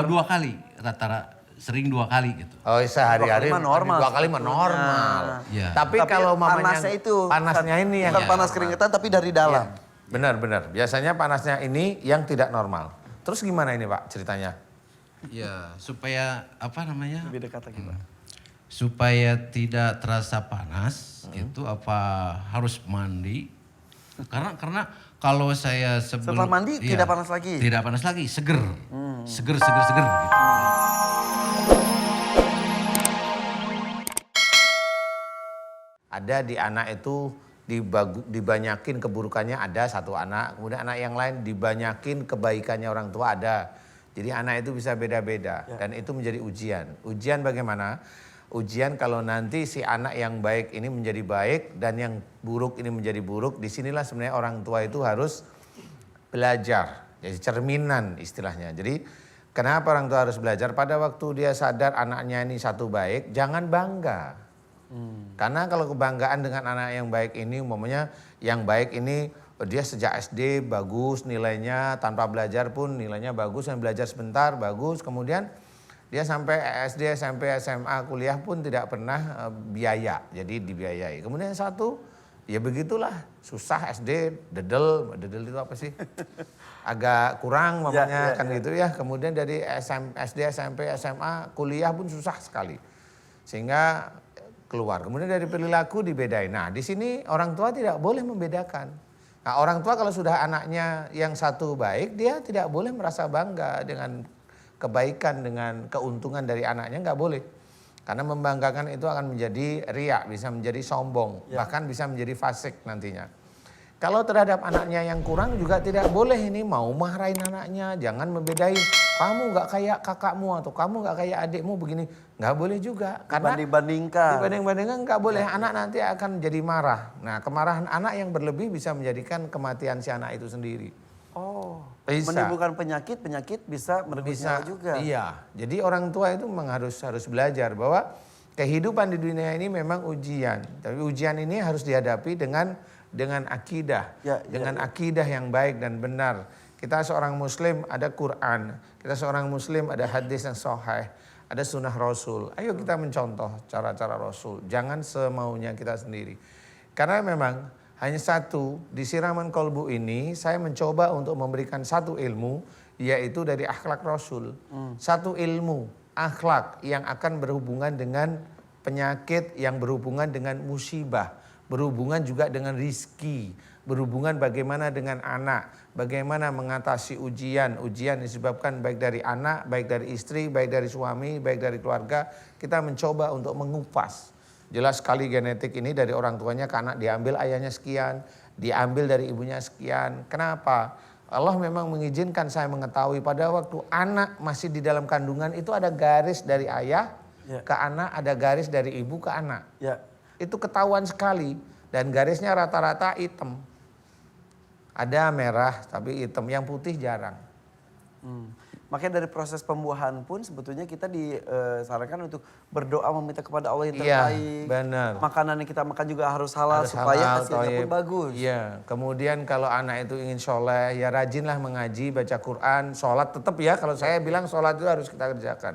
2 kali, rata-rata sering 2 kali gitu. Oh sehari-hari 2 kali mah normal. 2 kali mah normal. Iya. Tapi kalau mamanya panasnya itu panasnya ini yang bukan panas keringetan tapi dari dalam. Benar. Biasanya panasnya ini yang tidak normal. Terus gimana ini Pak ceritanya? Ya, supaya apa namanya? Lebih dekat lagi, Pak. Supaya tidak terasa panas, itu apa harus mandi? Karena kalau saya Setelah mandi tidak panas lagi? Tidak panas lagi, seger. Seger gitu. Ada di anak itu dibanyakin keburukannya ada satu anak, kemudian anak yang lain dibanyakin kebaikannya orang tua ada. Jadi anak itu bisa beda-beda dan itu menjadi ujian. Ujian bagaimana? Ujian kalau nanti si anak yang baik ini menjadi baik dan yang buruk ini menjadi buruk, disinilah sebenarnya orang tua itu harus belajar. Jadi cerminan istilahnya. Jadi kenapa orang tua harus belajar? Pada waktu dia sadar anaknya ini satu baik, jangan bangga. Karena kalau kebanggaan dengan anak yang baik ini, umpamanya yang baik ini dia sejak SD bagus nilainya, tanpa belajar pun nilainya bagus, yang belajar sebentar bagus, kemudian dia sampai SD, SMP, SMA, kuliah pun tidak pernah biaya, jadi dibiayai. Kemudian satu, ya begitulah, susah SD, dedel itu apa sih? Agak kurang mamanya kan gitu ya. Kemudian dari SD, SMP, SMA, kuliah pun susah sekali. Sehingga keluar. Kemudian dari perilaku dibedain. Nah, di sini orang tua tidak boleh membedakan. Nah, orang tua kalau sudah anaknya yang satu baik, dia tidak boleh merasa bangga dengan kebaikan, dengan keuntungan dari anaknya, nggak boleh. Karena membanggakan itu akan menjadi riak, bisa menjadi sombong, bahkan bisa menjadi fasik nantinya. Kalau terhadap anaknya yang kurang juga tidak boleh ini mau marahin anaknya, jangan membedain. Kamu nggak kayak kakakmu atau kamu nggak kayak adikmu begini, nggak boleh juga. Karena dibanding-bandingkan nggak boleh. Anak nanti akan jadi marah. Nah, kemarahan anak yang berlebih bisa menjadikan kematian si anak itu sendiri. Oh, bisa. menimbulkan penyakit bisa merenggut nyawa juga. Iya, jadi orang tua itu memang harus belajar bahwa kehidupan di dunia ini memang ujian. Tapi ujian ini harus dihadapi dengan akidah, dengan akidah yang baik dan benar. Kita seorang muslim ada Quran, kita seorang muslim ada hadis yang sahih, ada sunnah Rasul. Ayo kita mencontoh cara-cara Rasul, jangan semaunya kita sendiri. Karena memang hanya satu, di siraman kolbu ini saya mencoba untuk memberikan satu ilmu, yaitu dari akhlak Rasul. Satu ilmu, akhlak yang akan berhubungan dengan penyakit, yang berhubungan dengan musibah, berhubungan juga dengan rizki, berhubungan bagaimana dengan anak, bagaimana mengatasi ujian disebabkan baik dari anak, baik dari istri, baik dari suami, baik dari keluarga. Kita mencoba untuk mengupas. Jelas sekali genetik ini dari orang tuanya, karena diambil ayahnya sekian, diambil dari ibunya sekian. Kenapa? Allah memang mengizinkan saya mengetahui pada waktu anak masih di dalam kandungan itu ada garis dari ayah ke anak, ada garis dari ibu ke anak. Itu ketahuan sekali dan garisnya rata-rata hitam. Ada merah tapi hitam, yang putih jarang. Makanya dari proses pembuahan pun sebetulnya kita disarankan untuk berdoa meminta kepada Allah yang terbaik. Iya, benar. Makanan yang kita makan juga harus halal supaya hasilnya pun bagus. Iya, kemudian kalau anak itu ingin soleh, ya rajinlah mengaji, baca Quran, sholat tetap ya. Kalau saya bilang sholat itu harus kita kerjakan.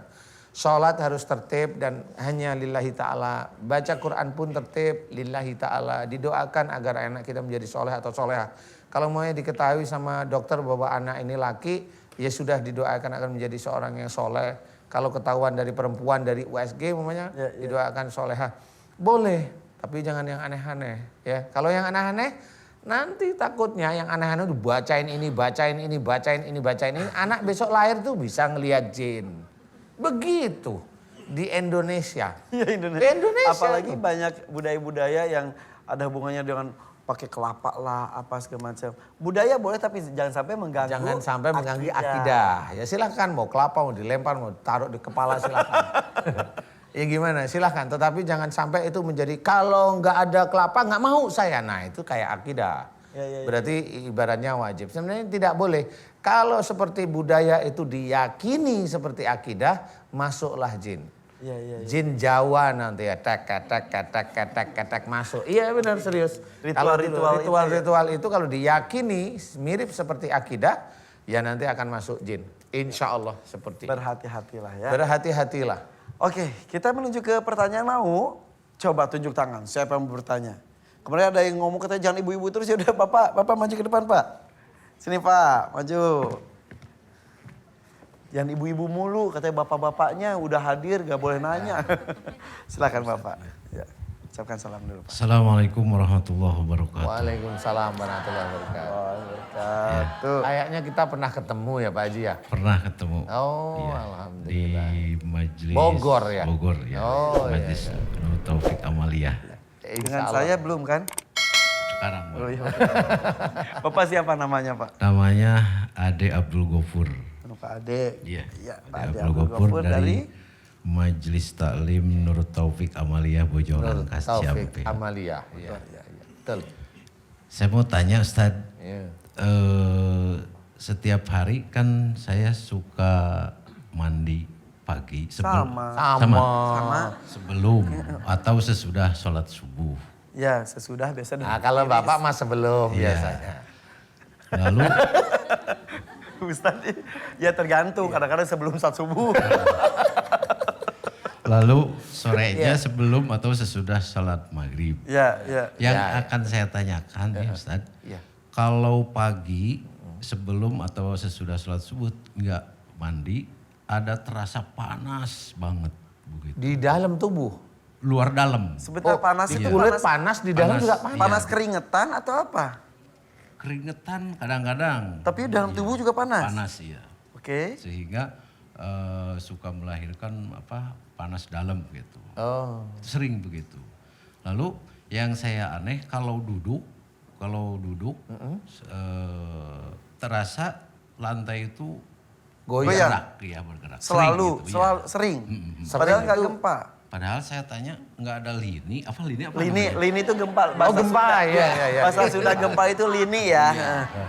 Sholat harus tertib dan hanya lillahi ta'ala. Baca Quran pun tertib lillahi ta'ala. Didoakan agar anak kita menjadi soleh atau soleha. Kalau mau diketahui sama dokter bahwa anak ini laki, ya sudah didoakan akan menjadi seorang yang soleh. Kalau ketahuan dari perempuan, dari USG umpamanya, didoakan soleha. Boleh, tapi jangan yang aneh-aneh. Ya, kalau yang aneh-aneh, nanti takutnya yang aneh-aneh bacain ini, bacain ini, bacain ini, bacain ini. Anak besok lahir tuh bisa ngelihat jin. Begitu di Indonesia. Indonesia. Apalagi banyak budaya-budaya yang ada hubungannya dengan pakai kelapa lah, apa segala macam. Budaya boleh tapi jangan sampai mengganggu. Jangan sampai mengganggu akidah. Ya silakan mau kelapa mau dilempar mau taruh di kepala silakan. Ya gimana silakan. Tetapi jangan sampai itu menjadi kalau nggak ada kelapa nggak mau saya. Nah itu kayak akidah. Berarti ibaratnya wajib. Sebenarnya tidak boleh. Kalau seperti budaya itu diyakini seperti akidah, masuklah jin. Jin Jawa nanti ya tek masuk. Iya benar serius. Ritual-ritual itu kalau diyakini mirip seperti akidah, ya nanti akan masuk jin. Insya Allah seperti itu. Berhati-hatilah ya. Berhati-hatilah. Oke, kita menuju ke pertanyaan mau. Coba tunjuk tangan, siapa yang mau bertanya? Kemarin ada yang ngomong katanya jangan ibu-ibu terus, ya udah Bapak maju ke depan Pak. Sini Pak, maju. Jangan ibu-ibu mulu, katanya bapak-bapaknya udah hadir gak boleh nanya. Silakan Bapak. Ya, ucapkan salam dulu Pak. Assalamualaikum warahmatullahi wabarakatuh. Waalaikumsalam warahmatullahi wabarakatuh. Wabarakatuh. Kayaknya kita pernah ketemu ya Pak Haji ya? Pernah ketemu Oh, di alhamdulillah. majelis Bogor ya? Bogor ya. Oh, iya, Majelis Nur Taufik Amaliyah. Dengan Insya saya belum kan? Sekarang Pak. Oh, iya. Bapak siapa namanya Pak? Namanya Ade Abdul Ghafur. Pak Ade. Iya. Iya, Pak Ade Ade Abdul Abdul Ghafur Ghafur dari Majelis Taklim Nur Taufik Amaliyah Bojoran Taufik Kasciampe. Amalia. Iya. Betul. Saya mau tanya Ustadz, Iya. setiap hari kan saya suka mandi pagi Sama. sebelum atau sesudah sholat subuh. Ya, sesudah biasa. Nah, kalau Bapak mah sebelum Iya. biasanya. Lalu Ustaz, ya tergantung. Kadang-kadang sebelum saat subuh. lalu sorenya sebelum atau sesudah sholat maghrib. Ya, ya. Yang Ya. akan saya tanyakan nih Ustadz, Iya. kalau pagi sebelum atau sesudah sholat subuh nggak mandi, ada terasa panas banget begitu. Di dalam tubuh. Luar dalam, Sebentar panas di itu kulit panas, panas, di dalam Panas. juga panas. panas keringetan atau apa? keringetan kadang-kadang. Tapi dalam tubuh juga panas. Panas iya. Oke. Sehingga suka melahirkan panas dalam gitu. Oh. Sering begitu. Lalu yang saya aneh kalau duduk terasa lantai itu Goyang. bergerak. Selalu, Sering gitu, selalu iya. sering. Sering Padahal nggak itu. gempa. Padahal saya tanya nggak ada lini, apa lini apa Lini, namanya? lini itu gempa. Oh, gempa, iya, iya, iya. Bahasa sudah gempa itu lini ya.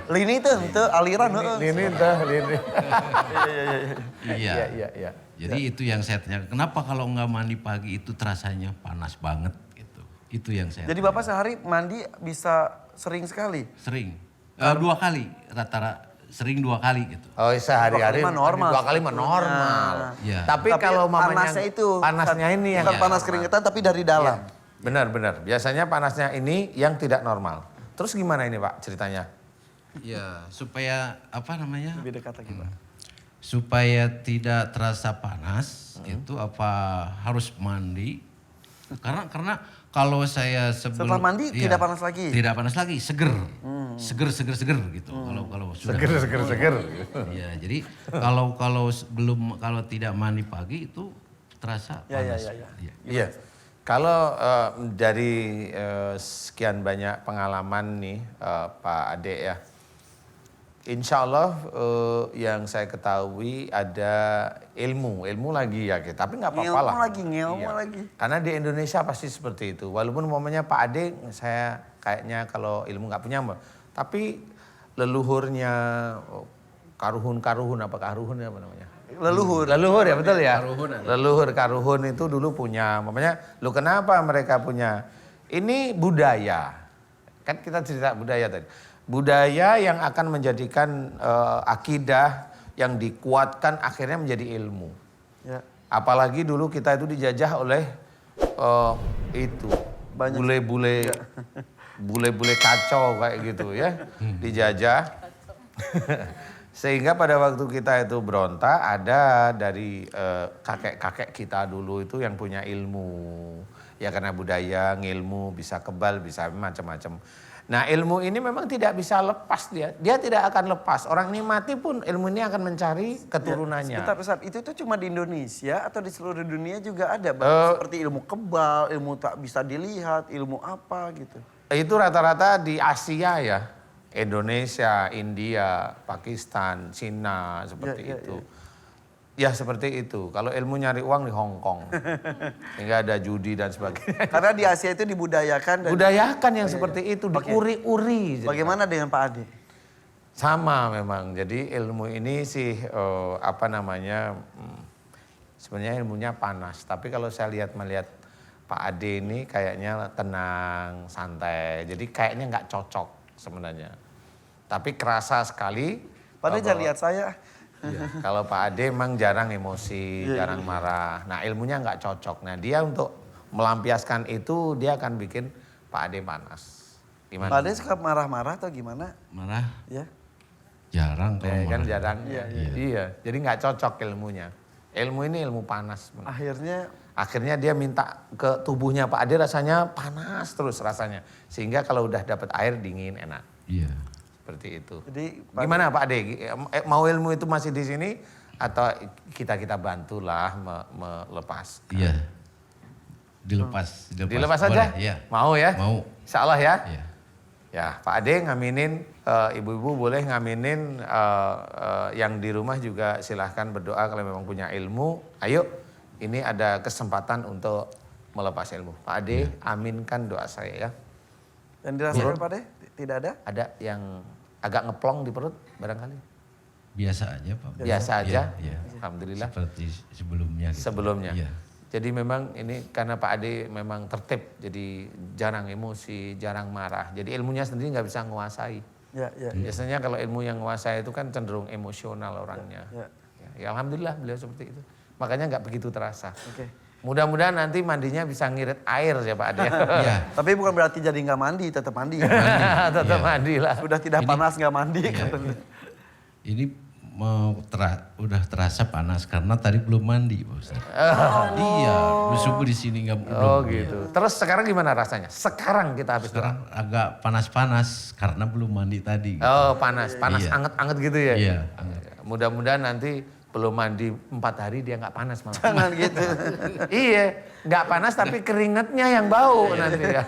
Lini itu untuk aliran. Ini dah, ini. Iya. Iya, iya. Jadi itu yang saya tanya, kenapa kalau nggak mandi pagi itu terasanya panas banget gitu. Itu yang saya Jadi Bapak sehari mandi bisa sering sekali. sering. 2 kali rata-rata sering 2 kali gitu. Oh, sehari-hari 2 kali mah normal. 2 kali mah normal. Iya. Tapi kalau mamanya panasnya itu panasnya ini yang bukan nggak panas normal. keringetan tapi dari dalam. Benar-benar. Biasanya panasnya ini yang tidak normal. Terus gimana ini Pak ceritanya? Ya, supaya apa namanya? Lebih dekat lagi Pak. Supaya tidak terasa panas itu harus mandi. Karena kalau saya sebelum Setelah mandi iya, tidak panas lagi? Tidak panas lagi, seger. Seger gitu. Kalau sudah Seger. Iya, jadi kalau tidak mandi pagi itu terasa Ya, ya, panas. ya, ya. Iya. Iya. Kalau dari sekian banyak pengalaman nih Pak Ade ya. Insya Allah yang saya ketahui ada ilmu lagi ya, tapi nggak apa-apa lah. Ngilmu lagi. Karena di Indonesia pasti seperti itu. Walaupun umpamanya Pak Ade, saya kayaknya kalau ilmu nggak punya, tapi leluhurnya karuhun apa namanya? Leluhur ya betul ya. Leluhur karuhun itu dulu punya. Umpamanya, lu kenapa mereka punya? Ini budaya. Kan kita cerita budaya tadi. Budaya yang akan menjadikan akidah yang dikuatkan akhirnya menjadi ilmu. Ya. Apalagi dulu kita itu dijajah oleh itu bule-bule kacau kayak gitu ya, dijajah. Sehingga pada waktu kita itu berontak ada dari kakek-kakek kita dulu itu yang punya ilmu. Ya karena budaya, ngilmu bisa kebal, bisa macam-macam. Nah ilmu ini memang tidak bisa lepas dia tidak akan lepas. Orang ini mati pun ilmu ini akan mencari keturunannya. Sebentar Ustaz, itu tuh cuma di Indonesia atau di seluruh dunia juga ada Bang? Seperti ilmu kebal, ilmu tak bisa dilihat, ilmu apa gitu. Itu rata-rata di Asia ya. Indonesia, India, Pakistan, Cina seperti itu. Ya seperti itu. Kalau ilmu nyari uang di Hong Kong. Hingga ada judi dan sebagainya. Karena di Asia itu dibudayakan. Budayakan yang seperti itu, diuri-uri. Bagaimana dengan Pak Ade? Sama memang. Jadi ilmu ini sih sebenarnya ilmunya panas. Tapi kalau saya melihat Pak Ade ini kayaknya tenang, santai. Jadi kayaknya nggak cocok sebenarnya. Tapi kerasa sekali Padahal jangan lihat saya. Kalau Pak Ade emang jarang emosi, jarang marah. Nah ilmunya nggak cocok. Nah dia untuk melampiaskan itu dia akan bikin Pak Ade panas. Gimana? Pak Ade suka marah-marah atau gimana? Marah Ya. jarang kalau Kan marah. jarang. Iya. Jadi nggak cocok ilmunya. Ilmu ini ilmu panas. Akhirnya dia minta ke tubuhnya Pak Ade rasanya panas terus rasanya. Sehingga kalau udah dapat air dingin enak. Iya. Seperti itu. Jadi Gimana Pak Ade? Mau ilmu itu masih di sini atau kita bantulah melepas? Iya. Dilepas. Dilepas saja? Boleh, iya. Mau ya? Mau. Insya Allah ya? Iya. Ya Pak Ade ngaminin, ibu-ibu boleh ngaminin yang di rumah juga silahkan berdoa kalau memang punya ilmu. Ayo ini ada kesempatan untuk melepas ilmu. Pak Ade aminkan doa saya ya. yang dirasakan Pak Ade tidak ada? Ada yang agak ngeplong di perut barangkali? Biasa aja Pak. Biasa aja? Iya. Alhamdulillah. Seperti sebelumnya. Gitu. Sebelumnya. Iya. Jadi memang ini karena Pak Ade memang tertib, jadi jarang emosi, jarang marah. Jadi ilmunya sendiri nggak bisa menguasai. Ya. Biasanya kalau ilmu yang menguasai itu kan cenderung emosional orangnya. Ya. Ya alhamdulillah beliau seperti itu. Makanya nggak begitu terasa. Oke. Mudah-mudahan nanti mandinya bisa ngirit air ya Pak Ade. Iya. Tapi bukan berarti jadi nggak mandi, tetap mandi. Tetap mandi lah. Sudah tidak panas nggak mandi. Ini udah terasa panas karena tadi belum mandi Pak Ustaz. Iya, subuh di sini nggak belum. Oh gitu. Terus sekarang gimana rasanya? Sekarang kita habis doa. Sekarang agak panas-panas karena belum mandi tadi. Gitu. Oh panas Iya. anget-anget gitu ya? Iya. Mudah-mudahan nanti belum mandi 4 hari dia nggak panas malah. Jangan gitu. Iya, nggak panas tapi keringetnya yang bau nanti ya.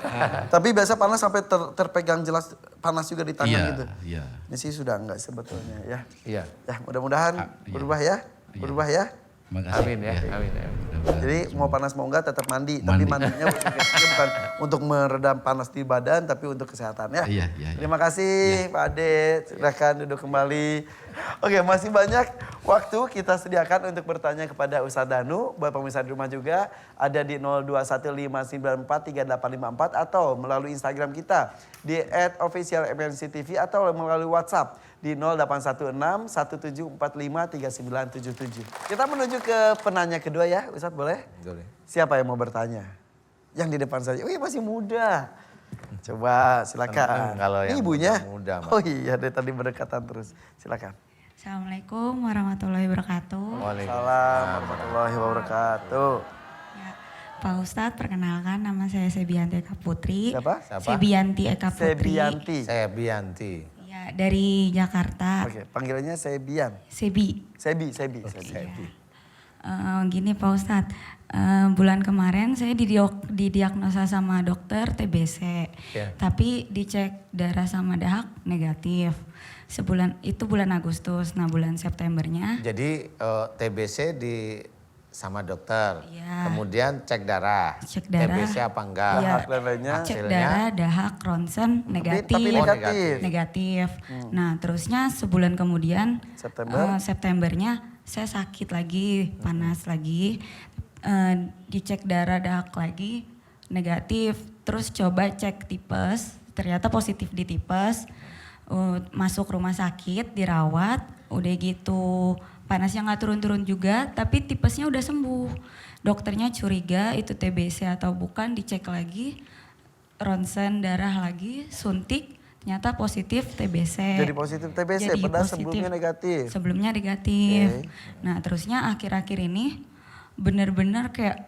Tapi biasa panas sampai terpegang jelas panas juga di tangan Iya, gitu. iya. Ini sih sudah enggak sebetulnya ya. Iya. Ya mudah-mudahan Iya. berubah ya. Berubah ya. Makasih. Amin ya, Iya. amin. Mudah-mudahan Jadi semua. mau panas mau enggak tetap mandi. Tapi mandinya bukan untuk meredam panas di badan tapi untuk kesehatan ya. Iya. Terima kasih Pak Ade. Silakan duduk kembali. Oke, masih banyak waktu kita sediakan untuk bertanya kepada Ustadz Danu. Buat pemirsa di rumah juga ada di 0215943854 atau melalui Instagram kita di @officialmnctv atau melalui WhatsApp di 0816 1745 3977. Kita menuju ke penanya kedua ya, Ustadz boleh? Boleh. Siapa yang mau bertanya? Yang di depan saja. Wih masih muda. Coba silakan. Kalau yang Ini ibunya. muda, Mas. Oh iya dari tadi berdekatan terus. Silakan. Assalamualaikum warahmatullahi wabarakatuh. Salam warahmatullahi wabarakatuh. Ya, Pak Ustadz, perkenalkan nama saya Sebianti Eka Putri. Siapa? Sebianti Eka Putri. Sebianti. Saya Bianti. Ya, dari Jakarta. Oke, panggilannya Sebian. Sebi. Sebi. Gini Pak Ustadz, bulan kemarin saya didiagnosa sama dokter TBC. Ya. Tapi dicek darah sama dahak negatif. Bulan Agustus, nah bulan Septembernya. Jadi TBC sama dokter. Iya. Kemudian cek darah. Cek darah. TBC apa enggak? Iya. Dahak dan lainnya. Cek Hasilnya? darah, dahak, ronsen negatif. Tapi negatif. Negatif. Nah terusnya sebulan kemudian September. Septembernya saya sakit lagi, panas lagi. Dicek darah, dahak lagi negatif. Terus coba cek tipes, ternyata positif di tipes. Masuk rumah sakit, dirawat, udah gitu. Panasnya nggak turun-turun juga, tapi tipesnya udah sembuh. Dokternya curiga itu TBC atau bukan, dicek lagi, ronsen darah lagi, suntik, ternyata positif TBC. Jadi positif TBC, Jadi padahal positif. sebelumnya negatif. Sebelumnya negatif. Oke. Nah terusnya akhir-akhir ini bener-bener kayak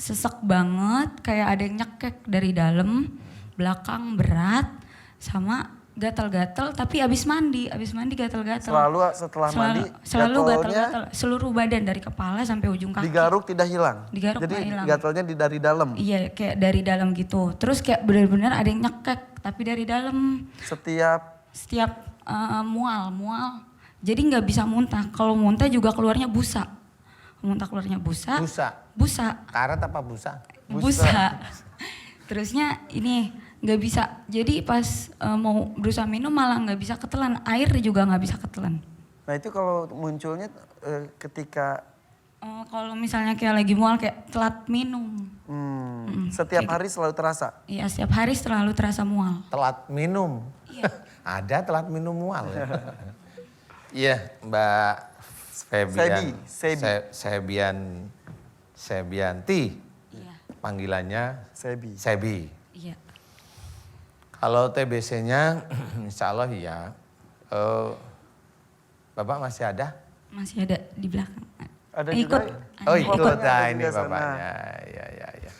sesek banget, kayak ada yang nyekek dari dalam, belakang berat, sama gatal-gatal tapi abis mandi gatal-gatal. Selalu setelah mandi selalu gatalnya gatal-gatal seluruh badan dari kepala sampai ujung kaki. digaruk tidak hilang. Digaruk Jadi nggak hilang. gatalnya dari dalam. Iya kayak dari dalam gitu. Terus kayak benar-benar ada yang nyekek tapi dari dalam. Setiap mual. Jadi nggak bisa muntah. Kalau muntah juga keluarnya busa. Muntah keluarnya busa. Busa. Karat apa busa? Busa. Terusnya ini nggak bisa. Jadi pas mau berusaha minum malah nggak bisa ketelan. Air juga nggak bisa ketelan. Nah itu kalau munculnya ketika Kalau misalnya kayak lagi mual kayak telat minum. setiap hari selalu terasa. Iya setiap hari selalu terasa mual. Telat minum. Iya. Ada telat minum mual. Ya. Iya, Mbak Febian. Sebianti. Iya. Panggilannya Sebi. Sebi. Iya. Kalau TBC-nya insya Allah ya. Bapak masih ada? Masih ada di belakang. Ada Ikut. juga. Oh Bapaknya ikut, ada nah ini juga sana. bapaknya. Ya.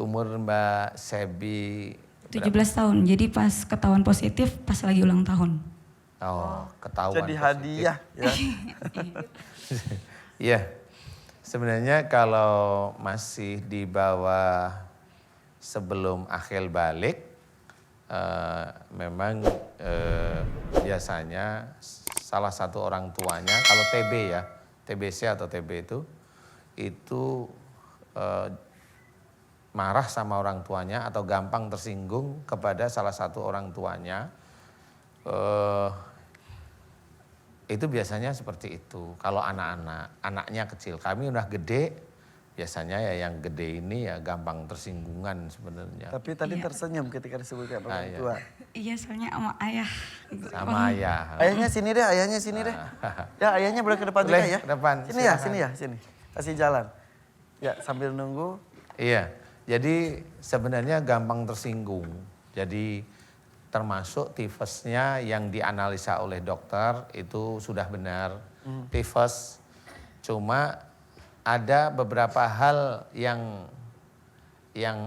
Umur Mbak Sebi 17 tahun. Jadi pas ketahuan positif pas lagi ulang tahun. Oh, ketahuan. Jadi positif. hadiah ya. Iya. Sebenarnya kalau masih di bawah sebelum akhil balik, memang biasanya salah satu orang tuanya, kalau TB ya, TBC atau TB itu marah sama orang tuanya atau gampang tersinggung kepada salah satu orang tuanya. Itu biasanya seperti itu. Kalau anaknya kecil, kami udah gede, biasanya ya yang gede ini ya gampang tersinggungan sebenarnya. Tapi tadi tersenyum ketika disebutkan orang iya. tua. Iya soalnya sama ayah. Sama ayah. Ayahnya sini deh, ayahnya sini deh. Ya ayahnya boleh ke depan Boleh, juga ya. ke depan, Sini ya, silakan. sini ya, sini. Kasih jalan. Ya sambil nunggu. Iya, jadi sebenarnya gampang tersinggung. Jadi termasuk tifusnya yang dianalisa oleh dokter itu sudah benar. Tifus, cuma ada beberapa hal yang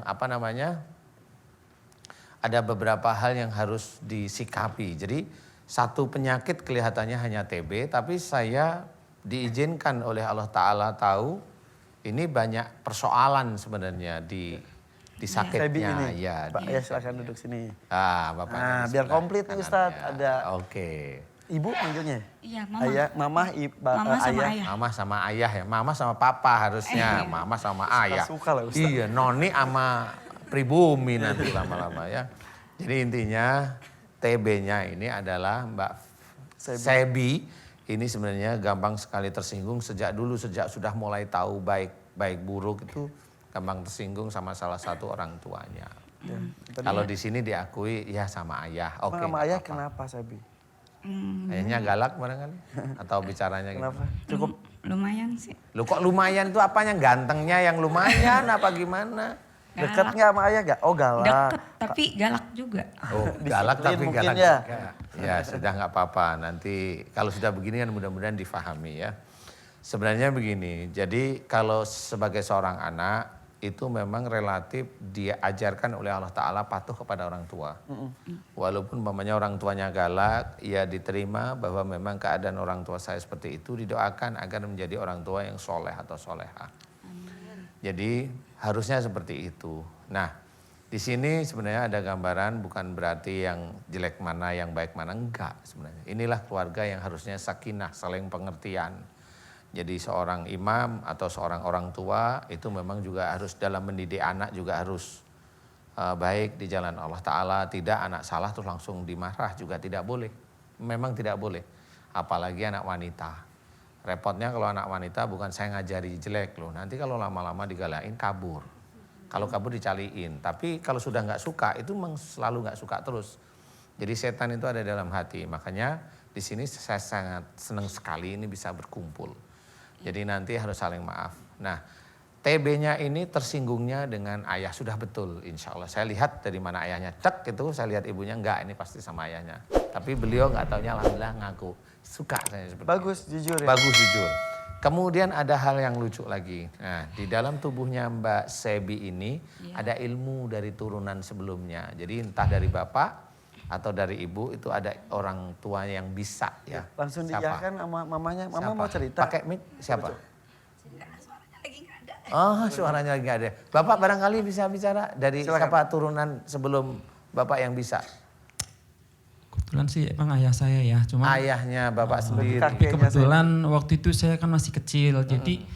apa namanya? Ada beberapa hal yang harus disikapi. Jadi satu penyakit kelihatannya hanya TB, tapi saya diizinkan oleh Allah Ta'ala tahu ini banyak persoalan sebenarnya di Sebi sakitnya. ini. Ya, Pak, ya silakan duduk sini. Bapak. Nah, biar komplit nih Ustadz. Ada Oke. ibu manggilnya. Iya mama. Ayah, mama, Mama sama ayah. ayah. Mama sama ayah ya. Mama sama papa harusnya. Mama sama ayah. Suka lah, Ustaz. Iya, noni sama pribumi nanti lama-lama ya. Jadi intinya TB-nya ini adalah Mbak Sebi. Ini sebenarnya gampang sekali tersinggung sejak sudah mulai tahu baik buruk itu gampang tersinggung sama salah satu orang tuanya. Kalau di sini diakui ya sama ayah. Oke. Sama nggak ayah apa-apa. kenapa Sebi? Ayahnya galak barangkali atau bicaranya gitu. Kenapa? Cukup Lumayan sih. Lu kok lumayan tuh apanya? Gantengnya yang lumayan apa gimana? deket nggak sama ayah gak? Oh galak. Deket tapi galak juga. Oh, galak Disiplin tapi mungkin galak ya. juga. Ya sudah nggak apa-apa. Nanti kalau sudah begini kan mudah-mudahan difahami ya. Sebenarnya begini, jadi kalau sebagai seorang anak itu memang relatif diajarkan oleh Allah Ta'ala patuh kepada orang tua. Walaupun umpamanya orang tuanya galak, ya diterima bahwa memang keadaan orang tua saya seperti itu, didoakan agar menjadi orang tua yang soleh atau soleha. Jadi harusnya seperti itu. Nah, di sini sebenarnya ada gambaran bukan berarti yang jelek mana, yang baik mana, enggak sebenarnya. Inilah keluarga yang harusnya sakinah, saling pengertian. Jadi seorang imam atau seorang orang tua itu memang juga harus dalam mendidik anak juga harus baik di jalan Allah Ta'ala. Tidak anak salah terus langsung dimarah juga tidak boleh. Memang tidak boleh. Apalagi anak wanita. Repotnya kalau anak wanita bukan saya ngajari jelek loh. Nanti kalau lama-lama digalain kabur. Kalau kabur dicaliin. Tapi kalau sudah nggak suka itu memang selalu nggak suka terus. Jadi setan itu ada dalam hati. Makanya di sini saya sangat senang sekali ini bisa berkumpul. Jadi nanti harus saling maaf. Nah, TB-nya ini tersinggungnya dengan ayah sudah betul insya Allah. Saya lihat dari mana ayahnya. Cek itu saya lihat ibunya enggak ini pasti sama ayahnya. Tapi beliau nggak taunya alhamdulillah ngaku. Suka saya seperti Bagus itu. jujur ya. Bagus jujur. Kemudian ada hal yang lucu lagi. Nah, di dalam tubuhnya Mbak Sebi ini ada ilmu dari turunan sebelumnya. Jadi entah dari bapak atau dari ibu itu ada orang tua yang bisa ya. Langsung Siapa? diiyakan sama mamanya. Mama Siapa? mau cerita. Pakai mic siapa? Oh, suaranya lagi nggak ada. Bapak barangkali bisa bicara dari Silakan. siapa turunan sebelum Bapak yang bisa? Kebetulan sih emang ayah saya ya, cuma Ayahnya Bapak sendiri. kakek. tapi kebetulan waktu itu saya kan masih kecil, jadi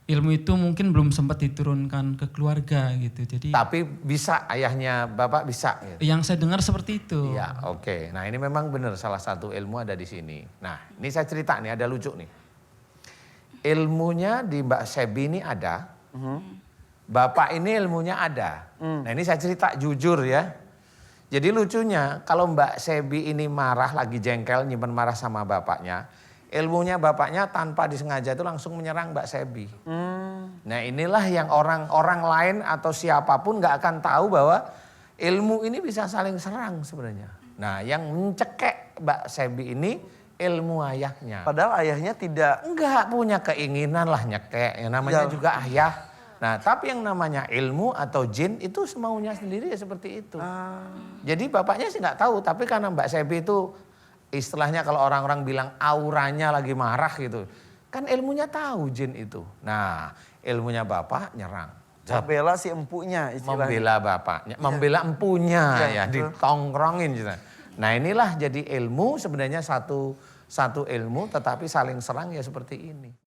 ilmu itu mungkin belum sempat diturunkan ke keluarga gitu. Jadi Tapi bisa ayahnya Bapak bisa gitu. yang saya dengar seperti itu. Iya, oke. Nah, ini memang benar salah satu ilmu ada di sini. Nah, ini saya cerita nih ada lucu nih. Ilmunya di Mbak Sebi ini ada. Bapak ini ilmunya ada. Nah, ini saya cerita jujur ya. Jadi lucunya kalau Mbak Sebi ini marah, lagi jengkel, nyimpen marah sama bapaknya, ilmunya bapaknya tanpa disengaja itu langsung menyerang Mbak Sebi. Nah inilah yang orang lain atau siapapun nggak akan tahu bahwa ilmu ini bisa saling serang sebenarnya. Nah yang mencekek Mbak Sebi ini ilmu ayahnya. Padahal ayahnya tidak. Enggak punya keinginan lah nyekek, yang namanya Ya. juga ayah. Nah tapi yang namanya ilmu atau jin itu semaunya sendiri ya seperti itu. Jadi bapaknya sih nggak tahu, tapi karena Mbak Sebi itu istilahnya kalau orang-orang bilang auranya lagi marah gitu. Kan ilmunya tahu jin itu. Nah ilmunya bapak nyerang. Membela si empunya istilahnya. Membela bapaknya, membela empunya Ya, ya, betul. ditongkrongin gitu. Nah inilah jadi ilmu sebenarnya satu ilmu tetapi saling serang ya seperti ini.